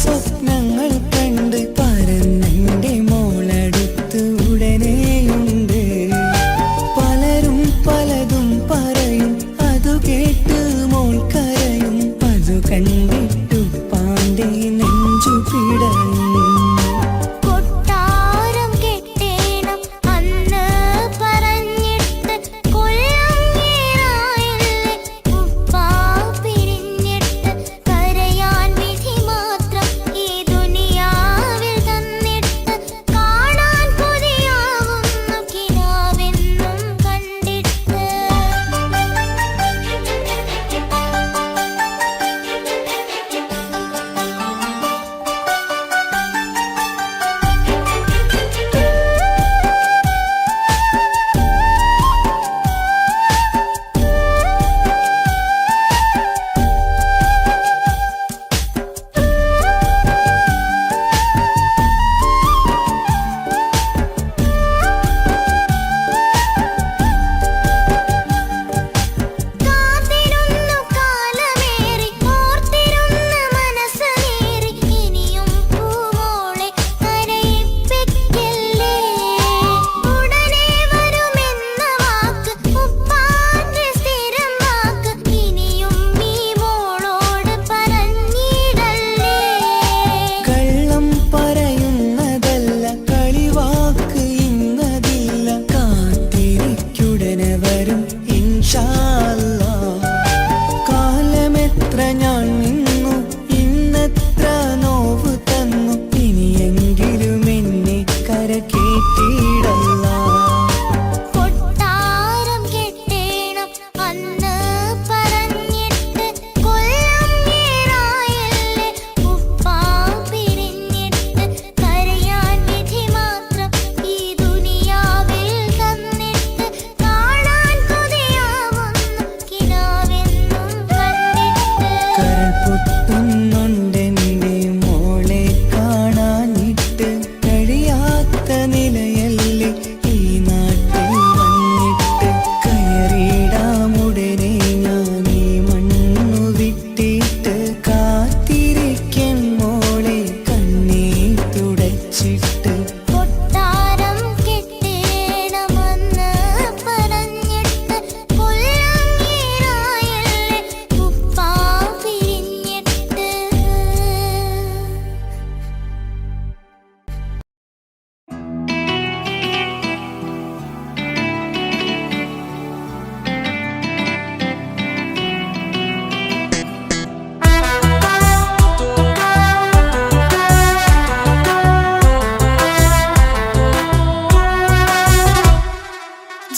സ്വപ്നങ്ങൾ കണ്ട് പറന്നെന്റെ മോളടുത്ത് ഉടനെയുണ്ട്. പലരും പലതും പറയും, അതു കേട്ട് മോൾ കരയും. അതു കണ്ടിട്ടു പാണ്ഡേ നെഞ്ചു പിടയും. കൊട്ടാരം കെട്ടേണം അന്ന് പറഞ്ഞിട്ട് കൊല്ലങ്ങേറായല്ലേ ഉപ്പാ പിരിഞ്ഞിട്ട് കരയാൻ വിധി മാത്രം ഈ ദുനിയാവിൽ തന്നിട്ട് കാണാൻ കൊതിയാവുന്നു കിനാവെന്നും കണ്ടിട്ട്. കാത്തിരുന്നു കാലമേറി ഓർത്തിരുന്ന മനസ്സേറി ഇനിയും പൂവോളെ കരയിപ്പിക്കല്ലേ. ഉടനെ വരുമെന്ന വാക്ക് ഉപ്പാന്റെ സ്ഥിരം വാക്ക് ഇനിയും ഈ മോളോട് പറഞ്ഞിടല്ലേ. കള്ളം പറയുന്നതല്ല, കളിവാക്ക് ഇന്നതില്ല. കാത്തിരിക്കുടനെ വരും ഇൻഷാ അല്ലാഹ്. കാലമെത്ര ഞാൻ നിന്നു, ഇന്നെത്ര നോവ് തന്നു. ഇനിയെങ്കിലും എന്നെ കരകേറ്റിടല്ല. കൊട്ടാരം കെട്ടേണം അന്ന് പറഞ്ഞിട്ട് കൊല്ലങ്ങേറായല്ലേ ഉപ്പാ പിരിഞ്ഞിട്ട് കരയാൻ വിധി മാത്രം ഈ ദുനിയാവിൽ തന്നിട്ട് കാണാൻ കൊതിയാവുന്നു കിനാവെന്നും കണ്ടിട്ട്. കരൾ പൊട്ടുന്നുണ്ടെന്റെ മോളെ കാണാനിട്ട്. കഴിയാത്ത നിലയല്ലേ ഈ നാട്ടിൽ വന്നിട്ട്. കയറിയിടാമുടനെ ഞാൻ ഈ മണ്ണു വിട്ടിട്ട്. കാത്തിരിക്കൻ മോളെ കണ്ണീർ തുടച്ചിട്ട്. കൊട്ടാരം കെട്ടേണം അന്ന് പറഞ്ഞിട്ട് കൊല്ലങ്ങേറായല്ലേ ഉപ്പാ പിരിഞ്ഞിട്ട്.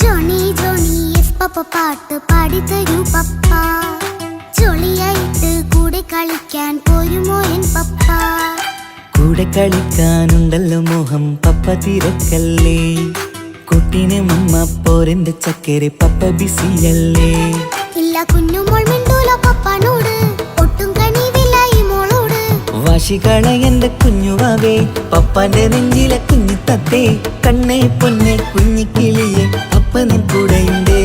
ജോണി ജോണി എസ് പപ്പ പാട്ട് പാടിത്തരൂ പപ്പ. ജോളിയായിട്ട് കൂടെ കളിക്കാൻ പോരുമോ എൻ പപ്പ. കൂടെ കളിക്കാനുണ്ടല്ലോ മോഹം, പപ്പ തിരക്കല്ലേ. കുട്ടീനെ മമ്മ പോരെന്റെ ചക്കരെ, പപ്പ ബിസിയല്ലേ. ഇല്ല കുഞ്ഞുമോൾ മിണ്ടൂല പപ്പാനോട്, ഒട്ടും കണിവില്ല ഈ മോളോട്. വാശികള എന്റെ കുഞ്ഞുവാവേ, പപ്പാന്റെ നെഞ്ചിലെ കുഞ്ഞു തത്തേ. കണ്ണേ പൊന്നെ കുഞ്ഞിക്കിളിയെ, പപ്പ നിൻ കൂടെയുണ്ടേ.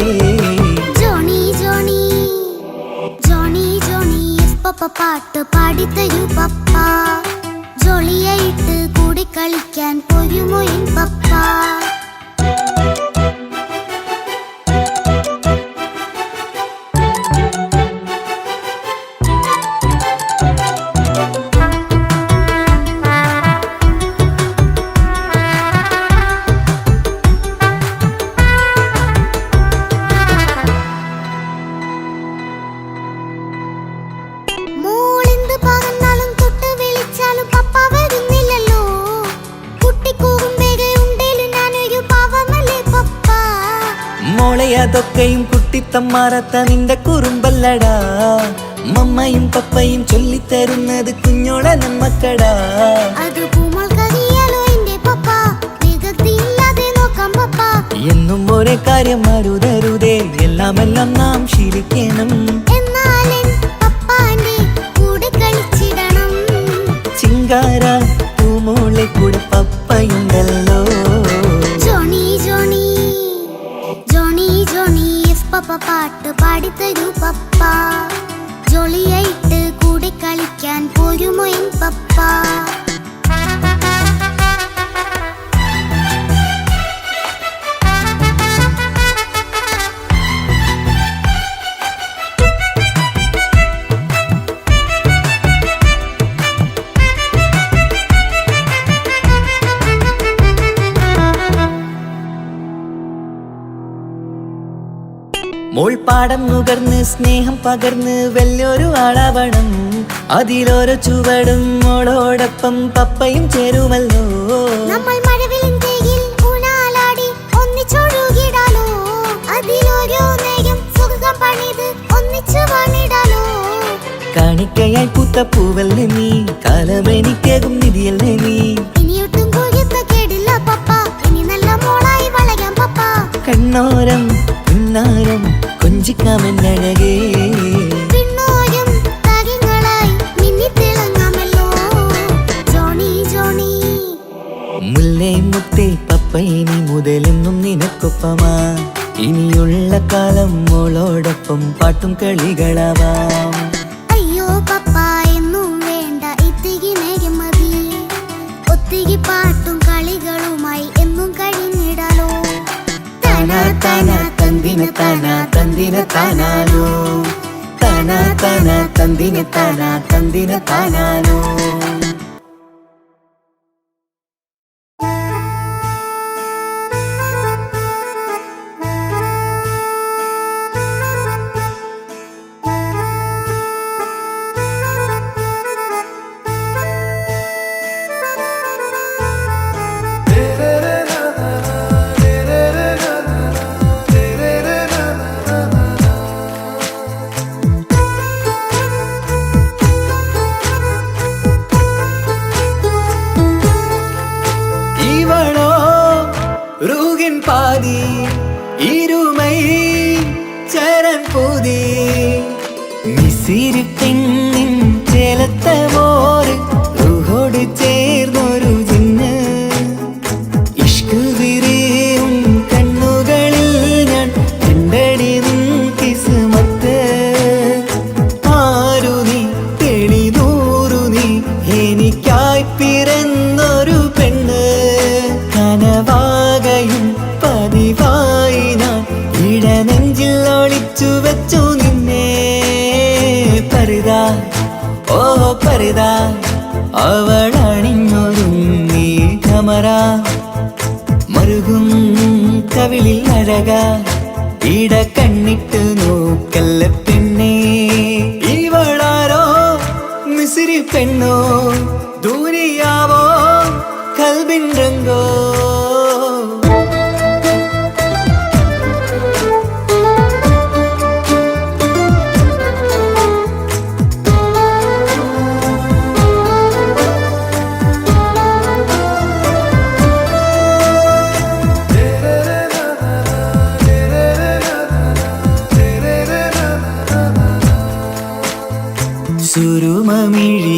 Johnny Johnny Johnny Johnny yes papa പാട്ട് പാടിത്തരൂ പപ്പ. ജോളിയായിട്ട് കൂടെ കളിക്കാൻ പോരുമോ എൻ പപ്പ. മോളെന്ത് പറഞ്ഞാലും തൊട്ട് വിളിച്ചാലും പപ്പ വരുന്നില്ലല്ലോ. കുട്ടിക്കൂകും വേഗം ഉണ്ടേലും ഞാനൊരു പാവമല്ലേ പപ്പ. മോളെ അതൊക്കെയും കുട്ടിത്തമ്മാറത്ത നിന്റെ കുറുമ്പല്ലടാ. മമ്മയും പപ്പയും ചൊല്ലിത്തരുന്നത് കുഞ്ഞോളെ നമ്മക്കടാ. അത് പൂമോൾ കറിയാലോ എന്റെ പപ്പ, വികൃതിയില്ലാതെ നോക്കാം പപ്പ. എന്നും ഒരേ കാര്യം അരുതരുതേ, എല്ലാം നാം ശീലിക്കണം. എന്നാലെൻ പപ്പാന്റെ കൂടെ കളിച്ചിടണം. ചിങ്കാര പൂമോളെ കൂടെ പപ്പയുണ്ടല്ലോ. Johnny Johnny Johnny Johnny yes papa പാട്ട് പാടിത്തരൂ പപ്പ. ജോളിയായിട്ട് കൂടെ കളിക്കാൻ പോയി പോരുമോ എൻ പപ്പ. മോൾപ്പാടം നുകർന്ന് സ്നേഹം പകർന്ന് വലിയൊരു ആളാവണം. അതിലോരോ ചുവടും മോളോടൊപ്പം പപ്പയും ചേരുമല്ലോ. നമ്മൾ മഴവിലിൻ ഊനാലാടി ഒന്നിച്ചൊഴുകിടാലോ. അതിലോരോ നേരം സുഖം പണിത് ഒന്നിച്ചു വാണിടാലോ. കാണിക്കയായി പൂത്ത പൂവല്ലേ നീ, കാലമെനിക്കേകും നിധിയല്ലേ നീ. ഇനിയൊട്ടും കൂടിയത്ത കേടില്ല പപ്പ, ഇനി നല്ല മോളായി വളരാം പപ്പ. കണ്ണോരം പിന്നാരം കൊഞ്ചിക്കാമെന്നഴകേ, പിന്നോരം താരങ്ങളായി മിന്നിത്തിളങ്ങാമല്ലോ. ജോണി ജോണി മുല്ലേ മുത്തേ പപ്പ ഇനി മുതലെന്നും നിനക്കൊപ്പമാ. ഇനിയുള്ള കാലം മോളോടൊപ്പം പാട്ടും കളികളാവാം. അയ്യോ പപ്പ എന്നും വേണ്ട ഇത്തിരി നേരം മതി. ഒത്തിരി പാട്ടും കളികളുമായി എന്നും കഴിഞ്ഞിടാലോ. താനാ താനാ തന്തിന താനാ തന്തിന താനാനോ, താനാ താനാ തന്തിന താനാ തന്തിന താനാനോ. பாதி இருமை சரண் போதே மிசிறு பெண்ணின் ചേലത്ത മോര് റൂഹോട് ചേർന്നൊരു ജിന്ന്. ഇഷ്ക് വിരിയും കണ്ണുകളിൽ ഞാൻ കണ്ടടി നിൻ കിസ്മത്ത്. ആരു നീ തെളിനൂറു നീ എനിക്കായി പിറന്നൊരു പെണ്ണ്. കനവാകയും പതിവായി ഞാൻ ഇടനെഞ്ചിൽ ഒളിച്ചു വെച്ചു നിന്നെ. പരിതാ ഓ പരിതാ അവളണിഞ്ഞൊരുങ്ങി കമറ മറുകും കവിളിൽ അഴക ഇട കണ്ണിട്ട് നോക്കല്ല പെണ്ണേ. ഇവളാരോ മിസിരി പെണ്ണോ ദൂരിയാവോ കൽബിൻ രംഗോ.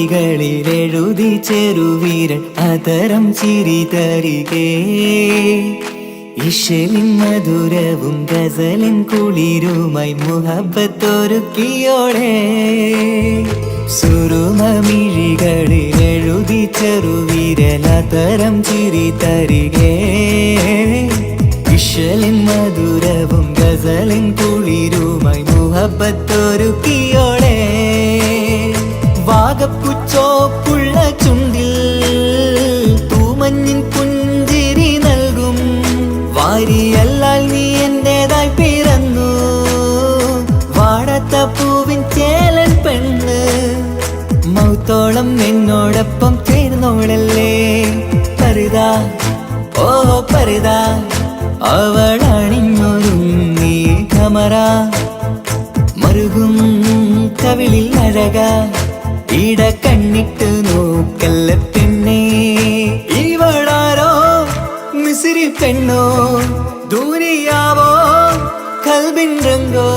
സുരുമമിഴികളിലെഴുതി ചെറുവീരൻ അതരം ചിരി തരികേ. ഇശലിൻ മധുരവും ഗസലിൻ കുളിരുമായി മുഹബത്തൊരുക്കിയോടെ. സുരുമമിഴികളിലെഴുതി ചെറുവീരൻ അതരം ചിരി തരികേ. ഇശലിൻ മധുരവും ഗസലിൻ കുളിരുമായി മുഹബത്തൊരുക്കിയോടെ. വാഗപ്പുച്ചോപ്പുള്ള ചുണ്ടിൽ തൂമഞ്ഞിൻ പുഞ്ചിരി നൽകും. വാരിയല്ലാൽ നീ എന്റേതായി പിറന്നു. വാടാത്ത പൂവിൻ ചേലൻ പെണ്ണ് മൗത്തോളം എന്നോടൊപ്പം ചേർന്നോളല്ലേ. പരിതാ ഓ പരിതാ അവളണിഞ്ഞൊരുങ്ങി കമറ മറുകും കവിളിൽ അഴക ഇട കണ്ണിട്ട് നോക്കല്ല പെണ്ണേ. ഇവളാരോ മിസിരി പെണ്ണോ ദൂരിയാവോ കൽബിൻ രംഗോ.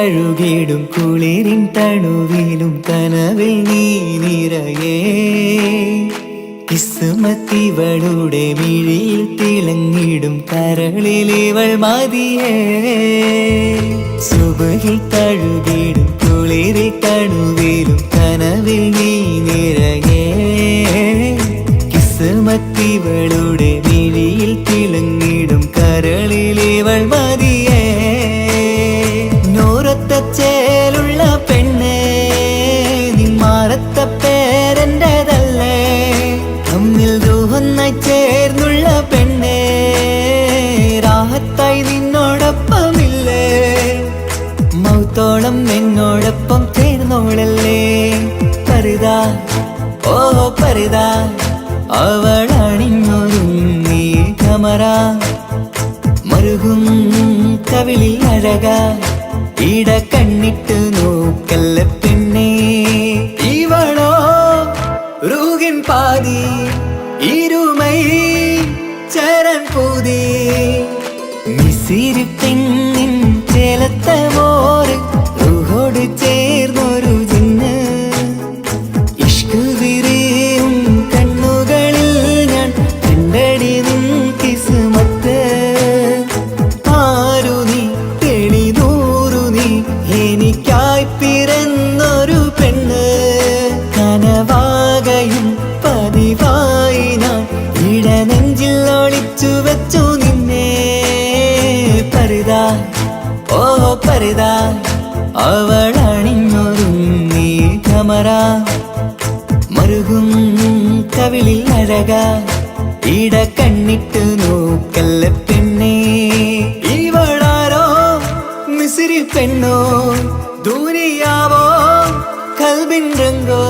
തഴുകിടും കുളിരിൻ തണുവിലും കനവിൽ നീ നിറയേ കിസ്മത്തിവളുടെ മിഴിയിൽ തിളങ്ങിടും കരളിലിവൾ മതിയേ സുബഹിൽ തഴുകിടും കുളിരിൽ തണുവിലും കനവിൽ നീ നിറയേ കിസ്മത്തിവളുടെ മിഴിയിൽ തിളങ്ങിടും കരളിലിവൾ മതിയേ നൂറത്ത ചേലുള്ള പെണ്ണേ നിന്മാറത്ത പേരെൻ്റെതല്ലേ തമ്മിൽ ദൂഹൊന്നായി ചേർന്നുള്ള പെണ്ണേ രാഹത്തായി നിന്നോടൊപ്പമില്ലേ മൗത്തോളം എന്നോടൊപ്പം ചേർന്നോളല്ലേ പരിതാ ഓ പരിതാ അവളണിഞ്ഞൊരുങ്ങി കമറ മറുകും കവിളിൽ അഴക ഇട കണ്ണിട്ട് നോക്കല്ല പെണ്ണേ ഇവളോ റൂകിൻ പാതി ഇരുമൈ ചരൻ പൂതി മിസിരി പെണ്ണിൻ ചേലത്ത മോര് റൂഹോട് ചേർന്നൊരു ജിന്ന് ഇഷ്ക് വിരിയും കണ്ണുകളിൽ ഞാൻ കണ്ടടി നിൻ കിസ്മത്ത് ആരു നീ തെളിനൂറു നീ എനിക്കായി പിറന്നൊരു പെണ്ണ് കനവാകയും പതിവായി ഞാൻ ഇടനെഞ്ചിൽ ഒളിച്ചു വെച്ചു നിന്നെ പരിതാ ഓ പരിതാ അവളണിഞ്ഞൊരുങ്ങി കമറ മറുകും കവിളിൽ അഴക ഇട കണ്ണിട്ട് നോക്കല്ല പെണ്ണേ ഇവളാരോ മിസിരി പെണ്ണോ ദൂരിയാവോ കൽബിൻ രംഗോ